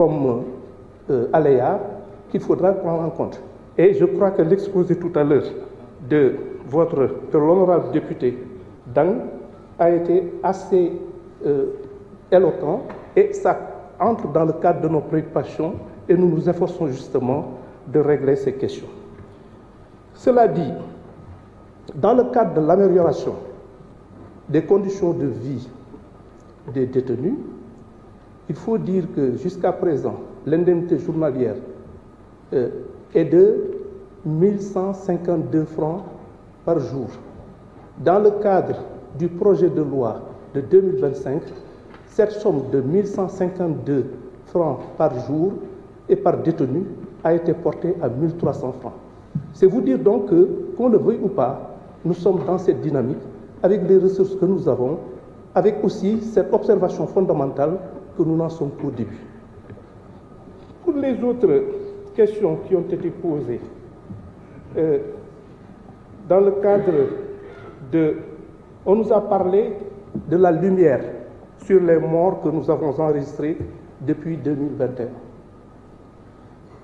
comme aléa qu'il faudra prendre en compte. Et je crois que l'exposé tout à l'heure de l'honorable député Dang a été assez éloquent et ça entre dans le cadre de nos préoccupations et nous nous efforçons justement de régler ces questions. Cela dit, dans le cadre de l'amélioration des conditions de vie des détenus, il faut dire que jusqu'à présent, l'indemnité journalière est de 1152 francs par jour. Dans le cadre du projet de loi de 2025, cette somme de 1152 francs par jour et par détenu a été portée à 1300 francs. C'est vous dire donc que, qu'on le veuille ou pas, nous sommes dans cette dynamique avec les ressources que nous avons, avec aussi cette observation fondamentale que nous n'en sommes qu'au début. Pour les autres questions qui ont été posées, dans le cadre de... On nous a parlé de la lumière sur les morts que nous avons enregistrés depuis 2021.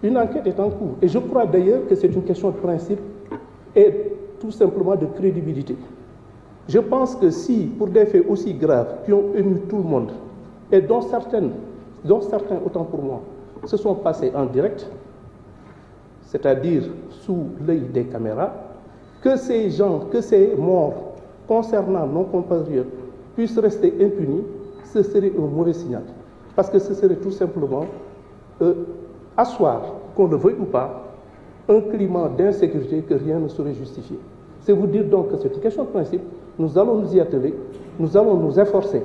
Une enquête est en cours et je crois d'ailleurs que c'est une question de principe et tout simplement de crédibilité. Je pense que si, pour des faits aussi graves qui ont ému tout le monde, et dont certains, autant pour moi, se sont passés en direct, c'est-à-dire sous l'œil des caméras, que ces gens, que ces morts concernant nos compatriotes puissent rester impunis, ce serait un mauvais signal. Parce que ce serait tout simplement asseoir, qu'on le veuille ou pas, un climat d'insécurité que rien ne saurait justifier. C'est vous dire donc que c'est une question de principe, nous allons nous y atteler, nous allons nous efforcer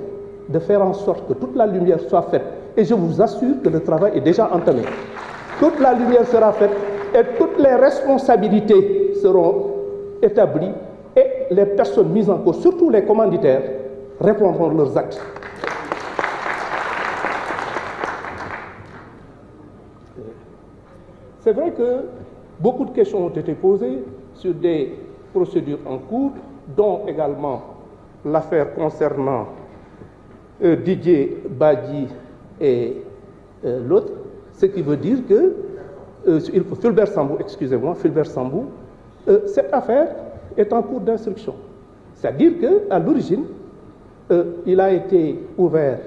de faire en sorte que toute la lumière soit faite. Et je vous assure que le travail est déjà entamé. Toute la lumière sera faite et toutes les responsabilités seront établies et les personnes mises en cause, surtout les commanditaires, répondront de leurs actes. C'est vrai que beaucoup de questions ont été posées sur des procédures en cours, dont également l'affaire concernant Didier Badji et l'autre, ce qui veut dire que Fulbert Sambou, excusez-moi, Fulbert Sambou, cette affaire est en cours d'instruction. C'est-à-dire qu'à l'origine, il a été ouvert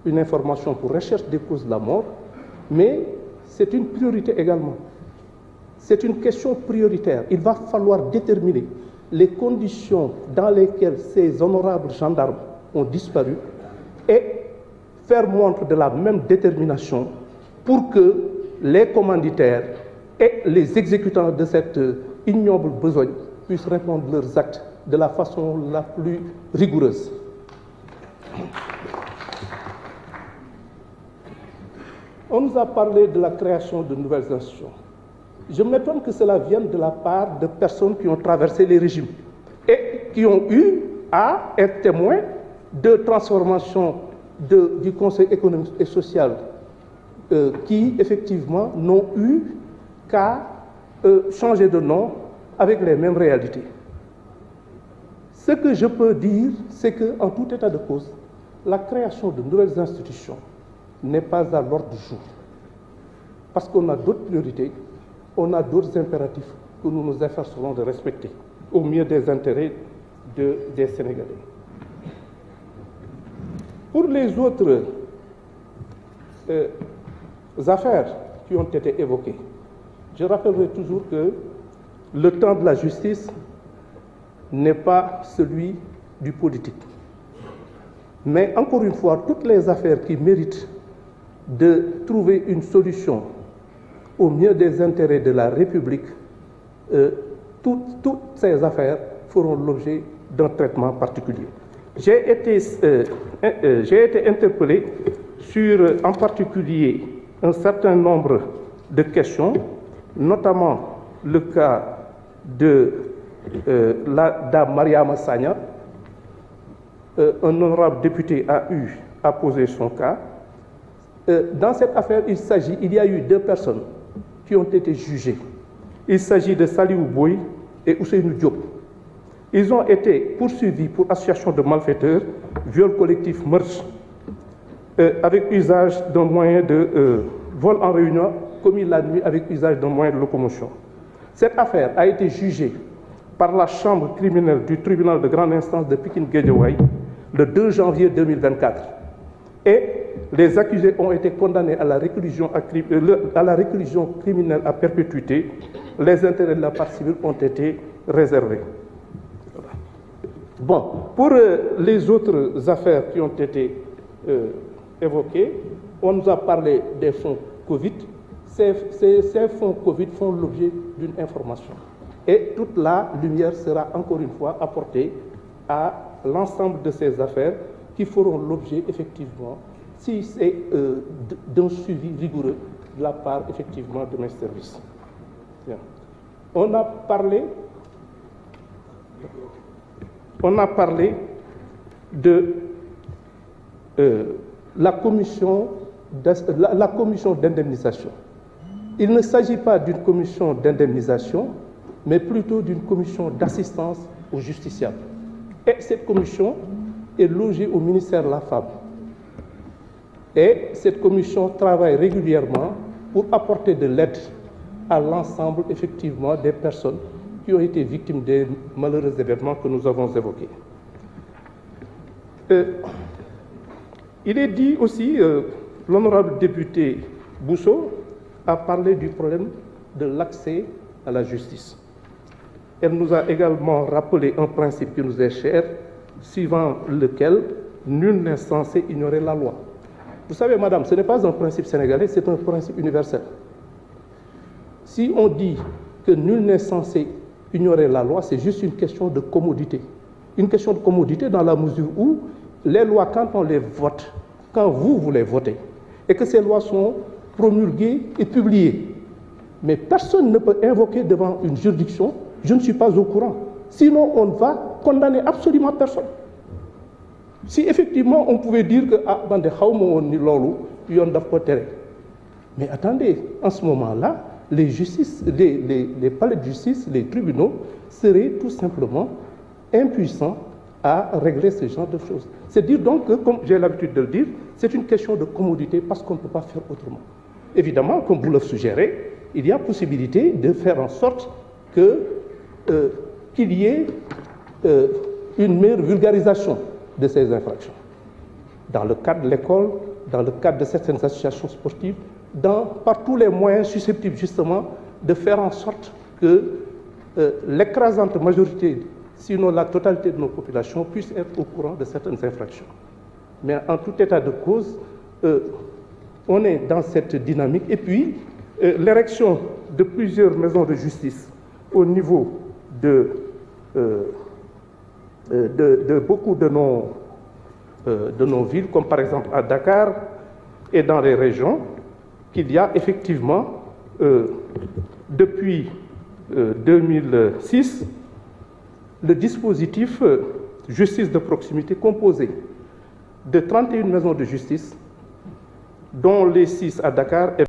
une information pour recherche des causes de la mort, mais c'est une priorité également. C'est une question prioritaire. Il va falloir déterminer les conditions dans lesquelles ces honorables gendarmes ont disparu et faire montre de la même détermination pour que les commanditaires et les exécutants de cette ignoble besogne puissent répondre de leurs actes de la façon la plus rigoureuse. On nous a parlé de la création de nouvelles institutions. Je m'étonne que cela vienne de la part de personnes qui ont traversé les régimes et qui ont eu à être témoins de transformation du Conseil économique et social qui, effectivement, n'ont eu qu'à changer de nom avec les mêmes réalités. Ce que je peux dire, c'est qu'en tout état de cause, la création de nouvelles institutions n'est pas à l'ordre du jour. Parce qu'on a d'autres priorités, on a d'autres impératifs que nous nous efforcerons de respecter au mieux des intérêts des Sénégalais. Pour les autres affaires qui ont été évoquées, je rappellerai toujours que le temps de la justice n'est pas celui du politique. Mais encore une fois, toutes les affaires qui méritent de trouver une solution au mieux des intérêts de la République, toutes ces affaires feront l'objet d'un traitement particulier. J'ai été interpellé sur, en particulier, un certain nombre de questions, notamment le cas de la dame Mariama Sagna. Un honorable député a eu à poser son cas. Dans cette affaire, il y a eu deux personnes qui ont été jugées. Il s'agit de Saliou Boy et Ousseynou Diop. Ils ont été poursuivis pour association de malfaiteurs, viol collectif, meurtre, avec usage d'un moyen de vol en réunion commis la nuit avec usage d'un moyen de locomotion. Cette affaire a été jugée par la chambre criminelle du tribunal de grande instance de Pikine-Guédiawaye le 2 janvier 2024. Et les accusés ont été condamnés à la réclusion criminelle à perpétuité. Les intérêts de la partie civile ont été réservés. Bon, pour les autres affaires qui ont été évoquées, on nous a parlé des fonds Covid. Ces fonds Covid font l'objet d'une information. Et toute la lumière sera encore une fois apportée à l'ensemble de ces affaires qui feront l'objet effectivement, si c'est d'un suivi rigoureux de la part effectivement de mes services. Bien. On a parlé de la commission d'indemnisation. Il ne s'agit pas d'une commission d'indemnisation, mais plutôt d'une commission d'assistance aux justiciables. Et cette commission est logée au ministère de la Femme. Et cette commission travaille régulièrement pour apporter de l'aide à l'ensemble, effectivement, des personnes qui ont été victimes des malheureux événements que nous avons évoqués. Il est dit aussi, l'honorable député Bousso a parlé du problème de l'accès à la justice. Elle nous a également rappelé un principe qui nous est cher, suivant lequel nul n'est censé ignorer la loi. Vous savez, madame, ce n'est pas un principe sénégalais, c'est un principe universel. Si on dit que nul n'est censé ignorer la loi, c'est juste une question de commodité. Une question de commodité dans la mesure où les lois, quand on les vote, quand vous les votez, et que ces lois sont promulguées et publiées, mais personne ne peut invoquer devant une juridiction « je ne suis pas au courant ». Sinon, on va condamner absolument personne. Si effectivement on pouvait dire que ah man de xaw ma woon ni loolu yoon daf ko tere, mais attendez, en ce moment-là, les palais de justice, les tribunaux seraient tout simplement impuissants à régler ce genre de choses. C'est dire donc que, comme j'ai l'habitude de le dire, c'est une question de commodité parce qu'on ne peut pas faire autrement. Évidemment, comme vous le suggérez, il y a possibilité de faire en sorte qu'il y ait une meilleure vulgarisation de ces infractions. Dans le cadre de l'école, dans le cadre de certaines associations sportives, par tous les moyens susceptibles justement de faire en sorte que l'écrasante majorité, sinon la totalité de nos populations, puissent être au courant de certaines infractions. Mais en tout état de cause, on est dans cette dynamique. Et puis, l'érection de plusieurs maisons de justice au niveau de beaucoup de nos villes, comme par exemple à Dakar et dans les régions, qu'il y a effectivement, depuis 2006, le dispositif justice de proximité composé de 31 maisons de justice, dont les 6 à Dakar et